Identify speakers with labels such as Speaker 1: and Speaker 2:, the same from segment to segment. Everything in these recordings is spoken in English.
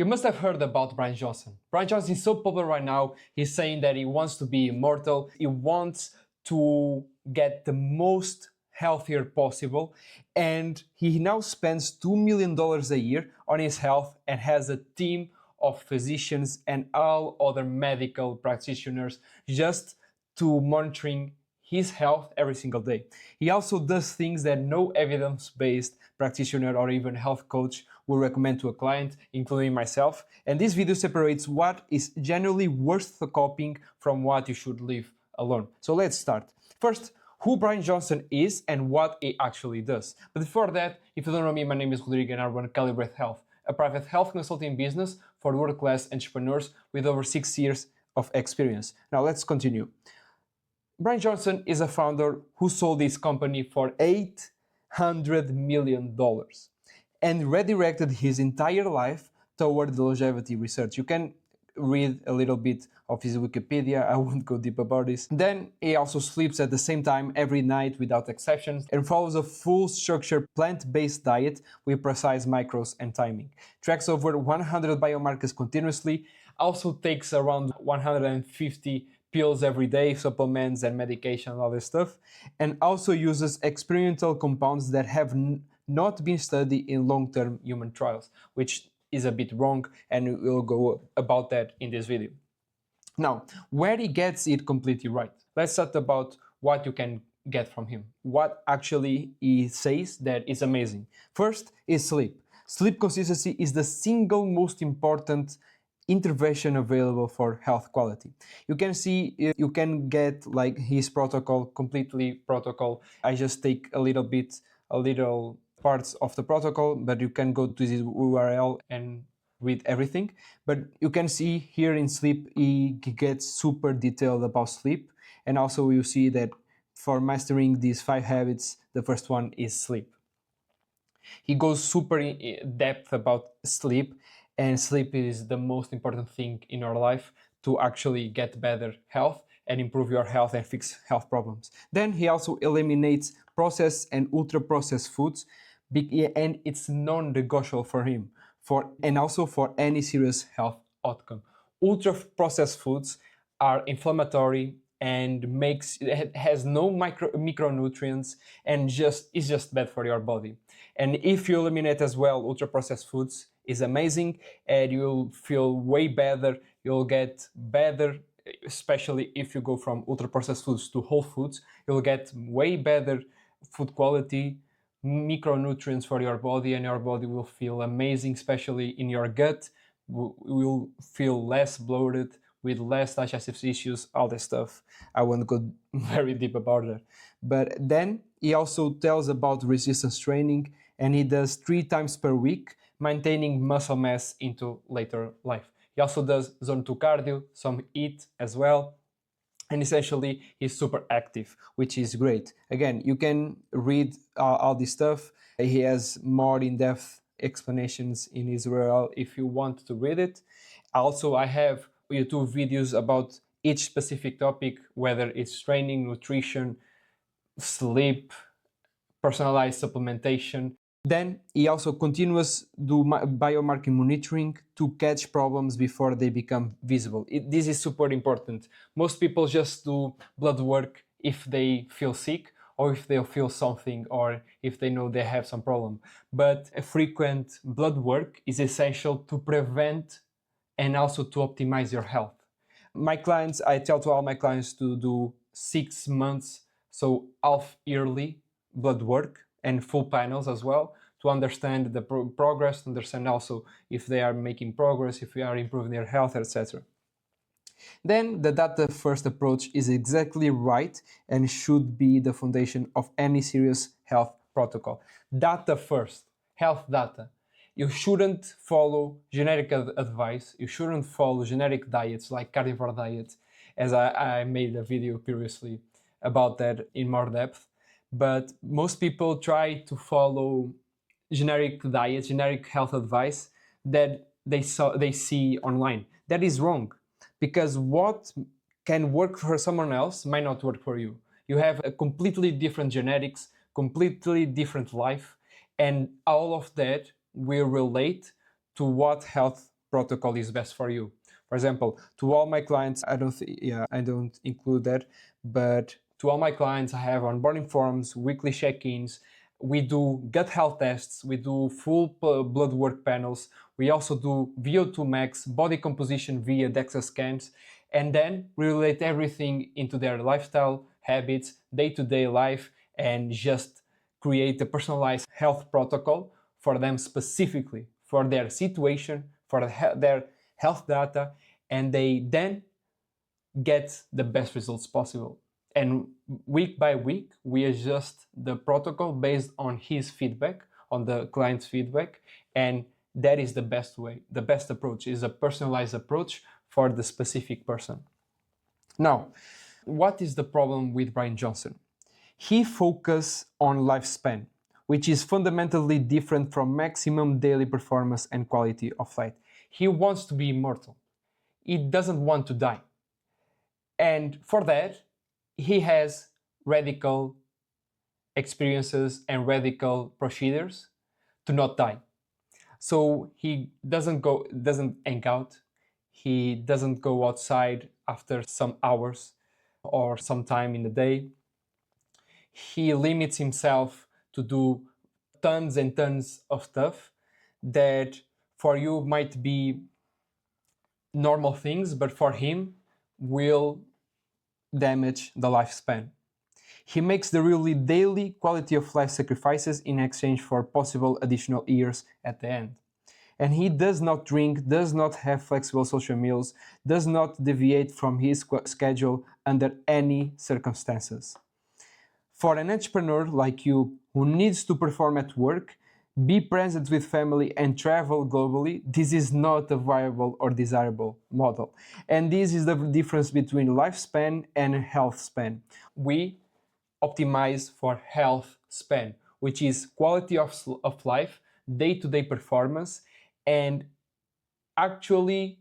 Speaker 1: You must have heard about Brian Johnson. Brian Johnson is so popular right now. He's saying that he wants to be immortal. He wants to get the most healthier possible. And he now spends $2 million a year on his health and has a team of physicians and all other medical practitioners just to monitoring his health every single day. He also does things that no evidence-based practitioner or even health coach will recommend to a client, including myself. And this video separates what is generally worth copying from what you should leave alone. So let's start. First, who Brian Johnson is and what he actually does. But before that, if you don't know me, my name is Rodrigo and I run Calibrate Health, a private health consulting business for world-class entrepreneurs with over 6 years of experience. Now let's continue. Brian Johnson is a founder who sold his company for $800 million and redirected his entire life toward longevity research. You can read a little bit of his Wikipedia, I won't go deep about this. Then he also sleeps at the same time every night without exceptions and follows a full structured plant-based diet with precise macros and timing. Tracks over 100 biomarkers continuously, also takes around 150 pills every day, supplements and medication, all this stuff, and also uses experimental compounds that have not been studied in long-term human trials, which is a bit wrong, and we'll go about that in this video. Now, where he gets it completely right. Let's talk about what you can get from him. What actually he says that is amazing. First is sleep. Sleep consistency is the single most important intervention available for health quality. You can see, you can get like his protocol, completely protocol. I just take a little parts of the protocol, but you can go to this URL and read everything. But you can see here in sleep, he gets super detailed about sleep. And also you see that for mastering these 5 habits, the first one is sleep. He goes super in depth about sleep, and sleep is the most important thing in our life to actually get better health and improve your health and fix health problems. Then he also eliminates processed and ultra-processed foods, and it's non-negotiable for him, and also for any serious health outcome. Ultra-processed foods are inflammatory and has no micronutrients and is just bad for your body. And if you eliminate as well ultra-processed foods, is amazing, and you'll feel way better. You'll get better, especially if you go from ultra-processed foods to whole foods. You'll get way better food quality, micronutrients for your body, and your body will feel amazing, especially in your gut. Will feel less bloated, with less digestive issues, all this stuff. I won't go very deep about it. But then he also tells about resistance training, and he does 3 times per week, maintaining muscle mass into later life. He also does zone 2 cardio, some HIIT as well. And essentially, he's super active, which is great. Again, you can read all this stuff. He has more in-depth explanations in his URL if you want to read it. Also, I have YouTube videos about each specific topic, whether it's training, nutrition, sleep, personalized supplementation. Then he also continues do biomarker monitoring to catch problems before they become visible. This is super important. Most people just do blood work if they feel sick or if they feel something or if they know they have some problem. But a frequent blood work is essential to prevent and also to optimize your health. My clients, I tell to all my clients to do 6 months, so half yearly blood work and full panels as well, to understand the progress, to understand also if they are making progress, if we are improving their health, etc. Then the data-first approach is exactly right and should be the foundation of any serious health protocol. Data first, health data. You shouldn't follow generic advice. You shouldn't follow generic diets like carnivore diets, as I made a video previously about that in more depth. But most people try to follow generic diets, generic health advice that they see online. That is wrong, because what can work for someone else might not work for you. You have a completely different genetics, completely different life, and all of that will relate to what health protocol is best for you. For example, to all my clients, I don't include that, but to all my clients, I have onboarding forms, weekly check-ins. We do gut health tests. We do full blood work panels. We also do VO2 max, body composition via DEXA scans, and then we relate everything into their lifestyle, habits, day-to-day life, and just create a personalized health protocol for them specifically, for their situation, for their health data, and they then get the best results possible. And week by week, we adjust the protocol based on his feedback, on the client's feedback, and that is the best way. The best approach is a personalized approach for the specific person. Now, what is the problem with Brian Johnson? He focuses on lifespan, which is fundamentally different from maximum daily performance and quality of life. He wants to be immortal. He doesn't want to die. And for that, he has radical experiences and radical procedures to not die. So he doesn't hang out. He doesn't go outside after some hours or some time in the day. He limits himself to do tons and tons of stuff that for you might be normal things, but for him will damage the lifespan. He makes the really daily quality of life sacrifices in exchange for possible additional years at the end. And he does not drink, does not have flexible social meals, does not deviate from his schedule under any circumstances. For an entrepreneur like you who needs to perform at work, be present with family and travel globally, this is not a viable or desirable model. And this is the difference between lifespan and health span. We optimize for health span, which is quality of life, day-to-day performance, and actually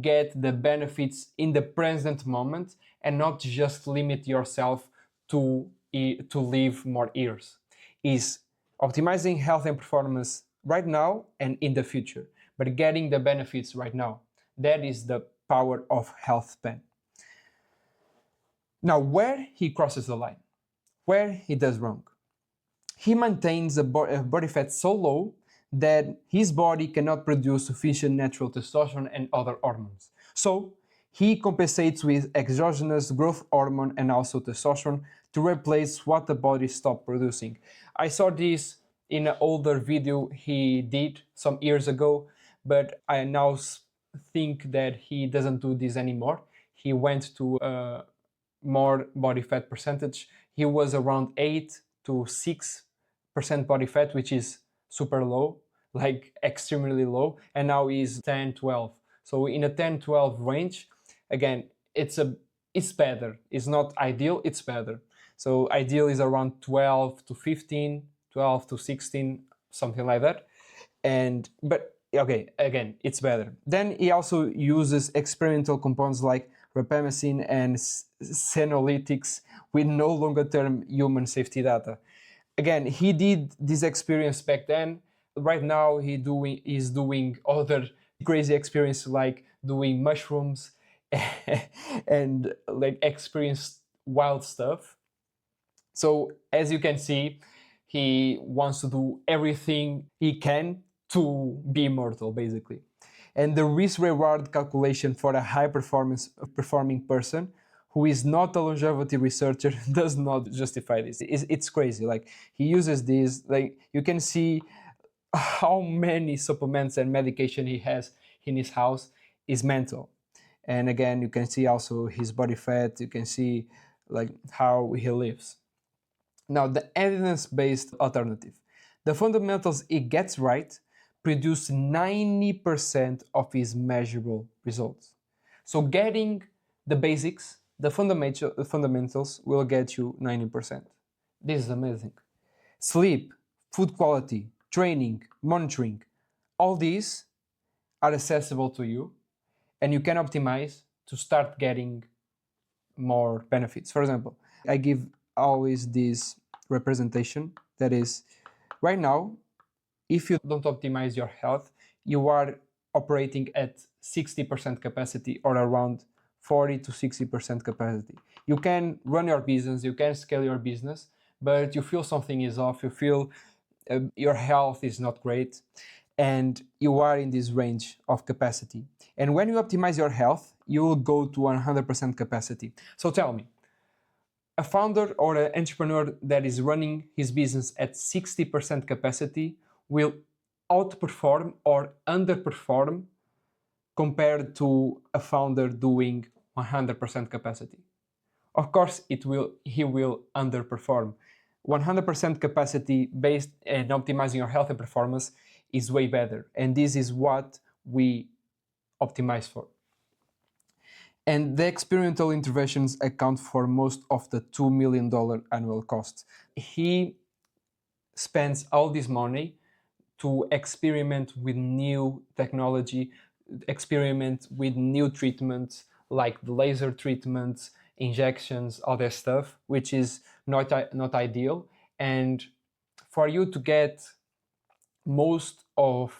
Speaker 1: get the benefits in the present moment and not just limit yourself to live more years. Is optimizing health and performance right now and in the future, but getting the benefits right now. That is the power of health span. Now, where he crosses the line, where he does wrong. He maintains a body fat so low that his body cannot produce sufficient natural testosterone and other hormones. So he compensates with exogenous growth hormone and also testosterone to replace what the body stopped producing. I saw this in an older video he did some years ago, but I now think that he doesn't do this anymore. He went to a more body fat percentage. He was around 8 to 6% body fat, which is super low, like extremely low, and now he's 10, 12. So in a 10, 12 range, again, it's better. It's not ideal, it's better. So ideal is around 12 to 15, 12 to 16, something like that. But okay, again, it's better. Then he also uses experimental compounds like rapamycin and senolytics with no longer-term human safety data. Again, he did this experience back then. Right now, he's doing other crazy experiences like doing mushrooms and like experience wild stuff. So as you can see, he wants to do everything he can to be immortal, basically. And the risk-reward calculation for a high-performing person who is not a longevity researcher does not justify this. It's crazy. Like, he uses this, like, you can see how many supplements and medication he has in his house is mental. And again, you can see also his body fat, you can see like how he lives. Now, the evidence-based alternative. The fundamentals he gets right produce 90% of his measurable results. So getting the basics, the fundamentals will get you 90%. This is amazing. Sleep, food quality, training, monitoring, all these are accessible to you and you can optimize to start getting more benefits. For example, I give always this representation that is, right now, if you don't optimize your health, you are operating at 60% capacity or around 40 to 60% capacity. You can run your business, you can scale your business, but you feel something is off, you feel your health is not great, and you are in this range of capacity. And when you optimize your health, you will go to 100% capacity. So tell me, a founder or an entrepreneur that is running his business at 60% capacity will outperform or underperform compared to a founder doing 100% capacity. Of course, he will underperform. 100% capacity based and optimizing your health and performance is way better. And this is what we optimize for. And the experimental interventions account for most of the $2 million annual costs. He spends all this money to experiment with new technology, experiment with new treatments like the laser treatments, injections, all that stuff, which is not ideal. And for you to get most of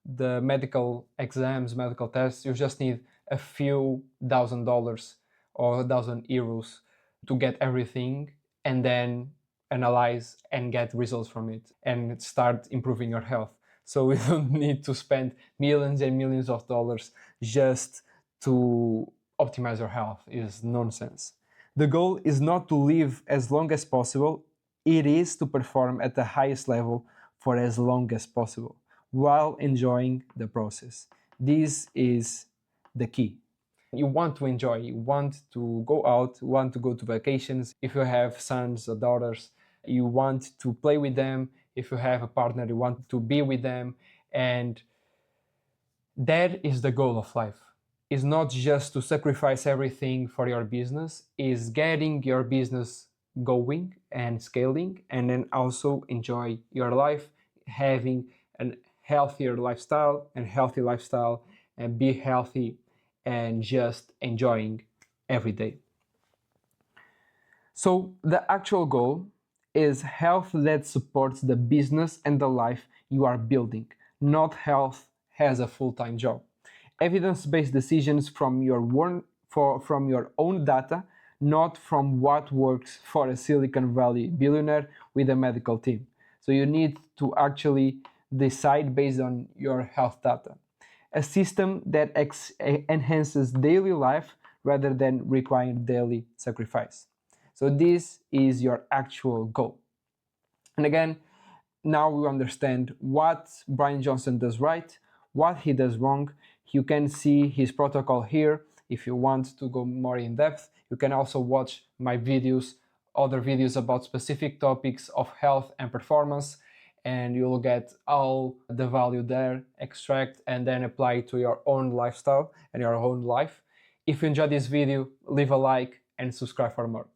Speaker 1: the medical exams, medical tests, you just need a few $1,000 or €1,000 to get everything and then analyze and get results from it and start improving your health. So we don't need to spend millions and millions of dollars just to optimize your health. Is nonsense. The goal is not to live as long as possible, it is to perform at the highest level for as long as possible while enjoying the process. This is the key. You want to enjoy, you want to go out, you want to go to vacations. If you have sons or daughters, you want to play with them. If you have a partner, you want to be with them. And that is the goal of life. It's not just to sacrifice everything for your business, it's getting your business going and scaling, and then also enjoy your life, having a healthier lifestyle and healthy lifestyle, and be healthy and just enjoying every day. So the actual goal is health that supports the business and the life you are building, not health as a full-time job. Evidence-based decisions from your own data, not from what works for a Silicon Valley billionaire with a medical team. So you need to actually decide based on your health data. A system that enhances daily life rather than requiring daily sacrifice. So this is your actual goal. And again, now we understand what Brian Johnson does right, what he does wrong. You can see his protocol here. If you want to go more in depth, you can also watch my videos, other videos about specific topics of health and performance, and you'll get all the value there, extract, and then apply it to your own lifestyle and your own life. If you enjoyed this video, leave a like and subscribe for more.